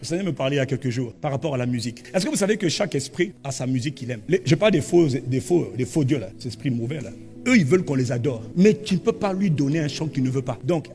Le Seigneur me parlait il y a quelques jours par rapport à la musique. Est-ce que vous savez que chaque esprit a sa musique qu'il aime? Je parle des faux dieux là, ces esprits mauvais là. Eux, ils veulent qu'on les adore. Mais tu ne peux pas lui donner un chant qu'il ne veut pas. Donc,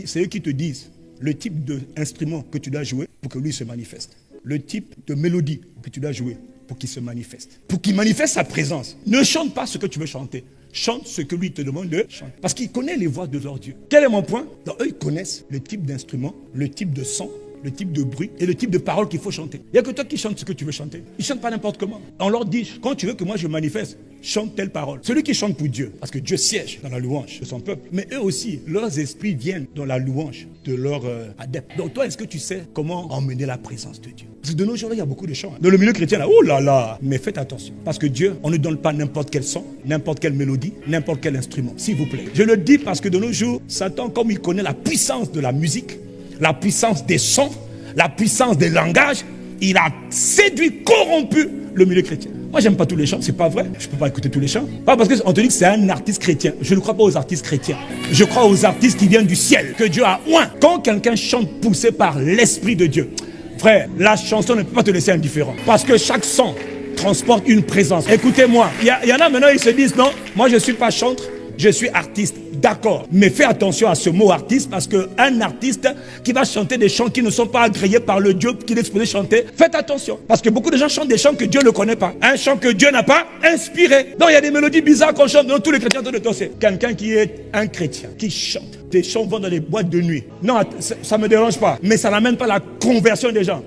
c'est eux qui te disent le type d'instrument que tu dois jouer pour que lui se manifeste. Le type de mélodie que tu dois jouer pour qu'il se manifeste. Pour qu'il manifeste sa présence. Ne chante pas ce que tu veux chanter. Chante ce que lui te demande de chanter. Parce qu'il connaît les voix de leur Dieu. Quel est mon point? Donc, eux, ils connaissent le type d'instrument, le type de son, le type de bruit et le type de parole qu'il faut chanter. Il n'y a que toi qui chantes ce que tu veux chanter. Ils ne chantent pas n'importe comment. On leur dit, quand tu veux que moi je manifeste, chante telle parole. Celui qui chante pour Dieu, parce que Dieu siège dans la louange de son peuple. Mais eux aussi, leurs esprits viennent dans la louange de leurs adeptes. Donc toi, est-ce que tu sais comment emmener la présence de Dieu? Parce que de nos jours, il y a beaucoup de chants. Dans le milieu chrétien, là, oh là là. Mais faites attention. Parce que Dieu, on ne donne pas n'importe quel son, n'importe quelle mélodie, n'importe quel instrument. S'il vous plaît. Je le dis parce que de nos jours, Satan, comme il connaît la puissance de la musique, la puissance des sons, la puissance des langages, il a séduit, corrompu le milieu chrétien. Moi, j'aime pas tous les chants, c'est pas vrai. Je peux pas écouter tous les chants. Pas parce qu'on te dit que c'est un artiste chrétien. Je ne crois pas aux artistes chrétiens. Je crois aux artistes qui viennent du ciel, que Dieu a oint. Quand quelqu'un chante poussé par l'Esprit de Dieu, frère, la chanson ne peut pas te laisser indifférent. Parce que chaque son transporte une présence. Écoutez-moi, il y en a maintenant, ils se disent, non, moi je suis pas chantre, je suis artiste. D'accord, mais fais attention à ce mot artiste, parce qu'un artiste qui va chanter des chants qui ne sont pas agréés par le Dieu qu'il est supposé chanter, faites attention, parce que beaucoup de gens chantent des chants que Dieu ne connaît pas, un chant que Dieu n'a pas inspiré. Donc il y a des mélodies bizarres qu'on chante, donc tous les chrétiens sont de danser. Quelqu'un qui est un chrétien, qui chante, des chants vont dans les boîtes de nuit. Non, ça ne me dérange pas, mais ça n'amène pas la conversion des gens.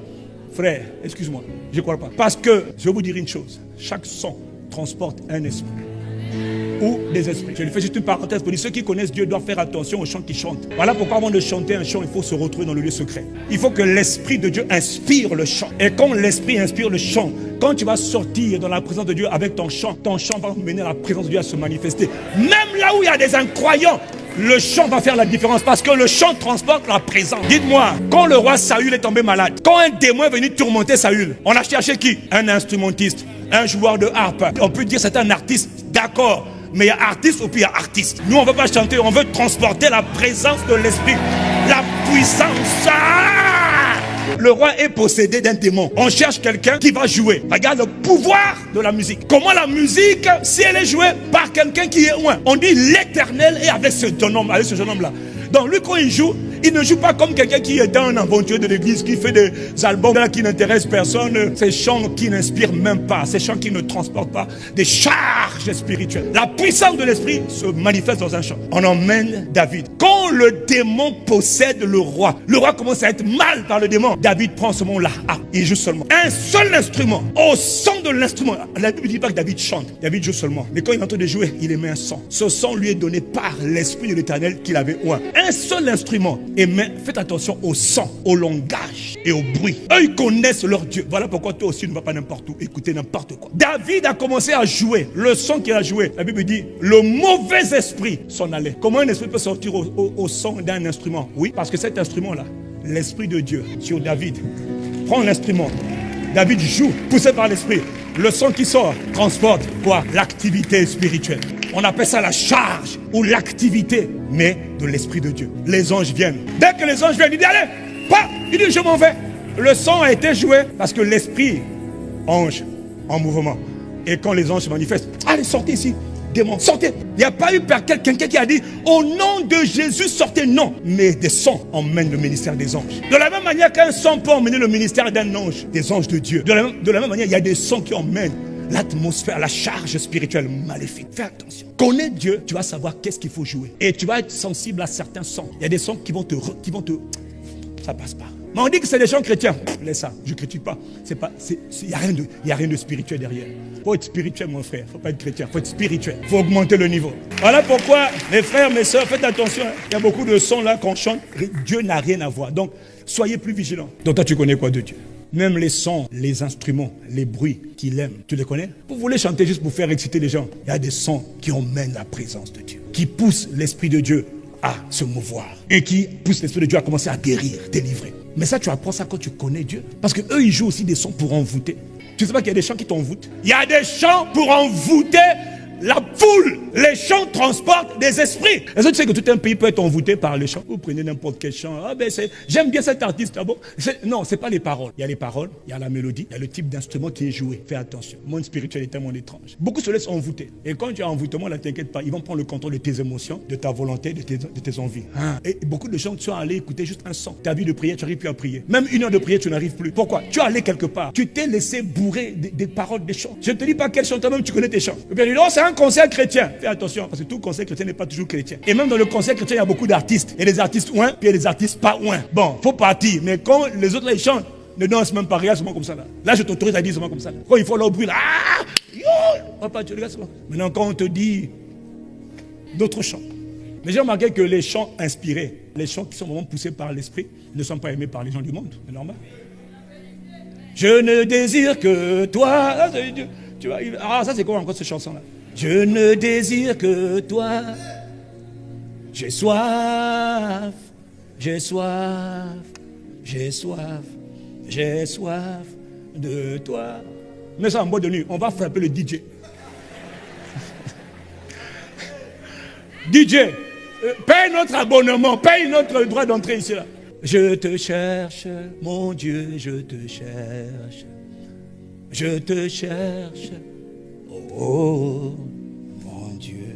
Frère, excuse-moi, je ne crois pas. Parce que, je vais vous dire une chose, chaque son transporte un esprit. Ou des esprits. Je lui fais juste une parenthèse pour dire ceux qui connaissent Dieu doivent faire attention aux chants qu'ils chantent. Voilà pourquoi avant de chanter un chant, il faut se retrouver dans le lieu secret. Il faut que l'Esprit de Dieu inspire le chant. Et quand l'Esprit inspire le chant, quand tu vas sortir dans la présence de Dieu avec ton chant va mener la présence de Dieu à se manifester. Même là où il y a des incroyants, le chant va faire la différence parce que le chant transporte la présence. Dites-moi, quand le roi Saül est tombé malade, quand un démon est venu tourmenter Saül, on a cherché qui? Un instrumentiste, un joueur de harpe. On peut dire c'est un artiste, d'accord. Mais il y a artiste ou puis il y a artiste. Nous, on ne veut pas chanter, on veut transporter la présence de l'esprit. La puissance. Le roi est possédé d'un démon. On cherche quelqu'un qui va jouer. Regarde le pouvoir de la musique. Comment la musique, si elle est jouée par quelqu'un qui est loin, on dit l'Éternel est avec ce jeune homme-là. Donc lui, quand il joue, il ne joue pas comme quelqu'un qui est un aventurier de l'église, qui fait des albums qui n'intéressent personne. Ces chants qui n'inspirent même pas, ces chants qui ne transportent pas des charges spirituelles. La puissance de l'esprit se manifeste dans un chant. On emmène David. Quand le démon possède le roi commence à être mal par le démon. David prend ce moment-là. Il joue seulement un seul instrument. Au son de l'instrument. La Bible ne dit pas que David chante. David joue seulement. Mais quand il est en train de jouer, il émet un son. Ce son lui est donné par l'Esprit de l'Éternel qu'il avait oint. Un seul instrument. Et faites attention au son, au langage et au bruit. Eux, ils connaissent leur Dieu. Voilà pourquoi toi aussi ne vas pas n'importe où écouter n'importe quoi. David a commencé à jouer. Le son qu'il a joué, la Bible dit, le mauvais esprit s'en allait. Comment un esprit peut sortir au son d'un instrument? Oui, parce que cet instrument-là, l'Esprit de Dieu sur David, prend l'instrument. David joue, poussé par l'Esprit. Le son qui sort transporte quoi? L'activité spirituelle. On appelle ça la charge ou l'activité, mais de l'Esprit de Dieu. Les anges viennent. Dès que les anges viennent, il dit allez, pas. Il dit je m'en vais. Le son a été joué parce que l'Esprit, ange, en mouvement. Et quand les anges se manifestent, allez, sortez ici. Démons, sortez. Il n'y a pas eu quelqu'un qui a dit au nom de Jésus, sortez. Non, mais des sons emmènent le ministère des anges. De la même manière qu'un son peut emmener le ministère d'un ange, des anges de Dieu. De la même manière, il y a des sons qui emmènent l'atmosphère, la charge spirituelle maléfique. Fais attention. Connais Dieu, tu vas savoir qu'est-ce qu'il faut jouer. Et tu vas être sensible à certains sons. Il y a des sons qui vont te... Ça passe pas. Mais on dit que c'est des chants chrétiens. Laisse ça, je ne critique pas. Il n'y a rien de spirituel derrière. Il faut être spirituel, mon frère. Il ne faut pas être chrétien, il faut être spirituel. Il faut augmenter le niveau. Voilà pourquoi, mes frères, mes soeurs, faites attention. Il y a beaucoup de sons là qu'on chante. Dieu n'a rien à voir. Donc, soyez plus vigilants. Donc toi, tu connais quoi de Dieu? Même les sons, les instruments, les bruits qu'il aime, tu les connais? Vous voulez chanter juste pour faire exciter les gens? Il y a des sons qui emmènent la présence de Dieu, qui poussent l'Esprit de Dieu à se mouvoir et qui poussent l'Esprit de Dieu à commencer à guérir, délivrer. Mais ça, tu apprends ça quand tu connais Dieu. Parce qu'eux, ils jouent aussi des sons pour envoûter. Tu ne sais pas qu'il y a des chants qui t'envoûtent? Il y a des chants pour envoûter la foule. Les chants transportent des esprits. Est-ce que tu sais que tout un pays peut être envoûté par les chants? Vous prenez n'importe quel chant. Ah ben j'aime bien cet artiste. Ah bon? Non, c'est pas les paroles. Il y a les paroles, il y a la mélodie, il y a le type d'instrument qui est joué. Fais attention. Le monde spirituel est un monde étrange. Beaucoup se laissent envoûter. Et quand tu as envoûtement, ne t'inquiète pas. Ils vont prendre le contrôle de tes émotions, de ta volonté, de tes envies. Et beaucoup de gens qui sont allés écouter juste un son. Ta vie de prière, tu n'arrives plus à prier. Même 1 heure de prière, tu n'arrives plus. Pourquoi? Tu es allé quelque part. Tu t'es laissé bourrer des paroles des chants. Je ne te dis pas quel chant, toi-même tu connais tes chants. Et bien, non, c'est un concert chrétien. Fais attention, parce que tout concert chrétien n'est pas toujours chrétien. Et même dans le concert chrétien, il y a beaucoup d'artistes. Et des artistes ouin, puis il y a des artistes pas ouin. Bon, faut partir. Mais quand les autres là, ils chantent, ne danse même pas, regarde seulement comme ça là. Là, je t'autorise à dire seulement comme ça là. Quand il faut leur bruit là, ah, yo, papa, tu regardes seulement. Maintenant, quand on te dit d'autres chants. Mais j'ai remarqué que les chants inspirés, les chants qui sont vraiment poussés par l'esprit, ne sont pas aimés par les gens du monde. C'est normal. Je ne désire que toi. Tu vois, ça c'est quoi encore cette chanson là? Je ne désire que toi. J'ai soif, j'ai soif, j'ai soif, j'ai soif de toi. Mais ça en boîte de nuit, on va frapper le DJ. DJ, paye notre abonnement, paye notre droit d'entrée ici là. Je te cherche, mon Dieu, je te cherche. Je te cherche, oh, mon Dieu,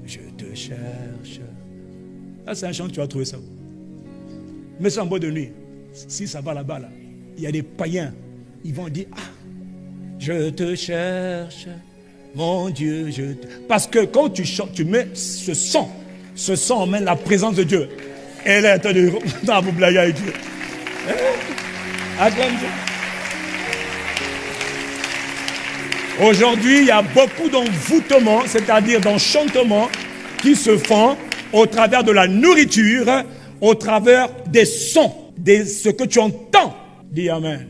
je te cherche. Là, c'est un chant que tu vas trouver ça. Mais c'est en boîte de nuit. Si ça va là-bas, là, il y a des païens. Ils vont dire, ah, je te cherche, mon Dieu, je te... Parce que quand tu chantes, tu mets ce son emmène la présence de Dieu. Et là, attendez, vous blaguez avec Dieu. Acclame Dieu. Aujourd'hui, il y a beaucoup d'envoûtements, c'est-à-dire d'enchantements qui se font au travers de la nourriture, au travers des sons, de ce que tu entends. Dis Amen.